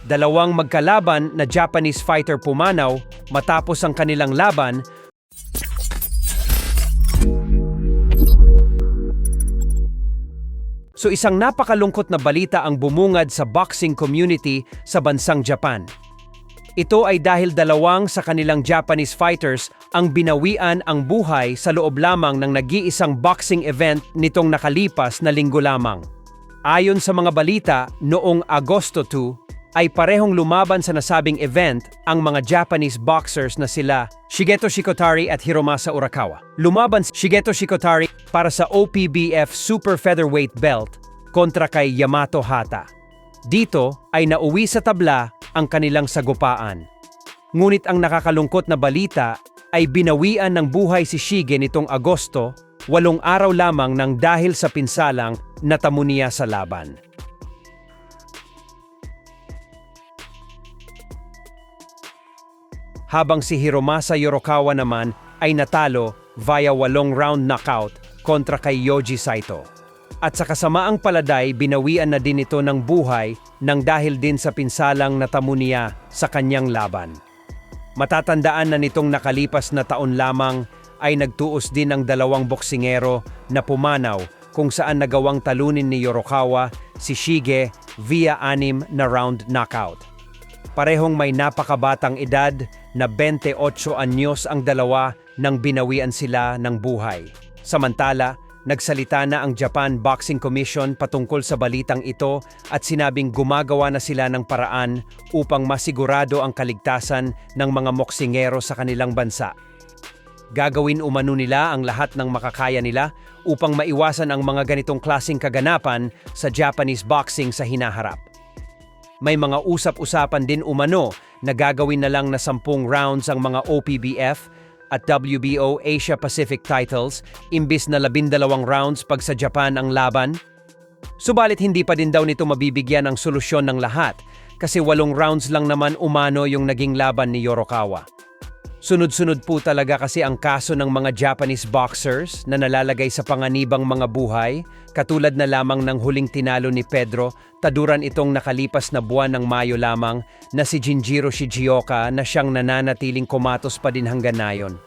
Dalawang magkalaban na Japanese fighter pumanaw matapos ang kanilang laban. So isang napakalungkot na balita ang bumungad sa boxing community sa bansang Japan. Ito ay dahil dalawang sa kanilang Japanese fighters ang binawian ang buhay sa loob lamang ng nag-iisang boxing event nitong nakalipas na linggo lamang. Ayon sa mga balita, noong Agosto 2 ay parehong lumaban sa nasabing event ang mga Japanese boxers na sila Shigeto Shikotari at Hiromasa Urakawa. Lumaban si Shigeto Shikotari para sa OPBF Super Featherweight Belt kontra kay Yamato Hata. Dito ay nauwi sa tabla ang kanilang sagupaan. Ngunit ang nakakalungkot na balita ay binawian ng buhay si Shige nitong Agosto, 8 araw lamang nang dahil sa pinsalang natamo niya sa laban. Habang si Hiromasa Yorokawa naman ay natalo via 8-round knockout kontra kay Yoji Saito. At sa kasamaang paladay, binawian na din ito ng buhay nang dahil din sa pinsalang natamo niya sa kanyang laban. Matatandaan na nitong nakalipas na taon lamang ay nagtuos din ang dalawang boksingero na pumanaw kung saan nagawang talunin ni Yorokawa si Shige via 6 na round knockout. Parehong may napakabatang edad na 28 anyos ang dalawa nang binawian sila ng buhay. Samantala, nagsalita na ang Japan Boxing Commission patungkol sa balitang ito at sinabing gumagawa na sila ng paraan upang masigurado ang kaligtasan ng mga boksingero sa kanilang bansa. Gagawin umano nila ang lahat ng makakaya nila upang maiwasan ang mga ganitong klaseng kaganapan sa Japanese boxing sa hinaharap. May mga usap-usapan din umano na gagawin na lang na 10 rounds ang mga OPBF at WBO Asia Pacific titles imbis na 12 rounds pag sa Japan ang laban. Subalit hindi pa din daw nito mabibigyan ng solusyon ng lahat kasi 8 rounds lang naman umano yung naging laban ni Yorokawa. Sunod-sunod po talaga kasi ang kaso ng mga Japanese boxers na nalalagay sa panganibang mga buhay, katulad na lamang ng huling tinalo ni Pedro, taduran itong nakalipas na buwan ng Mayo lamang na si Jinjiro Shigioka na siyang nananatiling komatos pa din hanggang ngayon.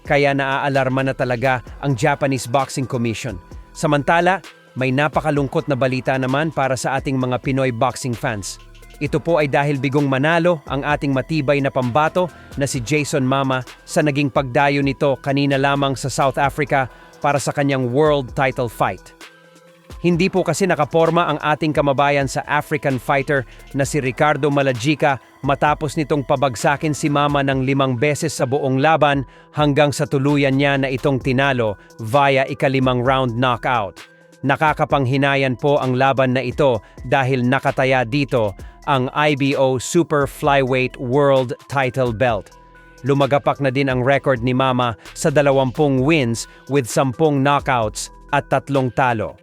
Kaya naaalarma na talaga ang Japanese Boxing Commission. Samantala, may napakalungkot na balita naman para sa ating mga Pinoy boxing fans. Ito po ay dahil bigong manalo ang ating matibay na pambato na si Jason Mama sa naging pagdayo nito kanina lamang sa South Africa para sa kanyang world title fight. Hindi po kasi nakaporma ang ating kamabayan sa African fighter na si Ricardo Malajica matapos nitong pabagsakin si Mama ng 5 beses sa buong laban hanggang sa tuluyan niya na itong tinalo via ika-5 round knockout. Nakakapanghinayan po ang laban na ito dahil nakataya dito ang IBO Super Flyweight World Title Belt. Lumagapak na din ang record ni Mama sa 20 wins with 10 knockouts at 3 talo.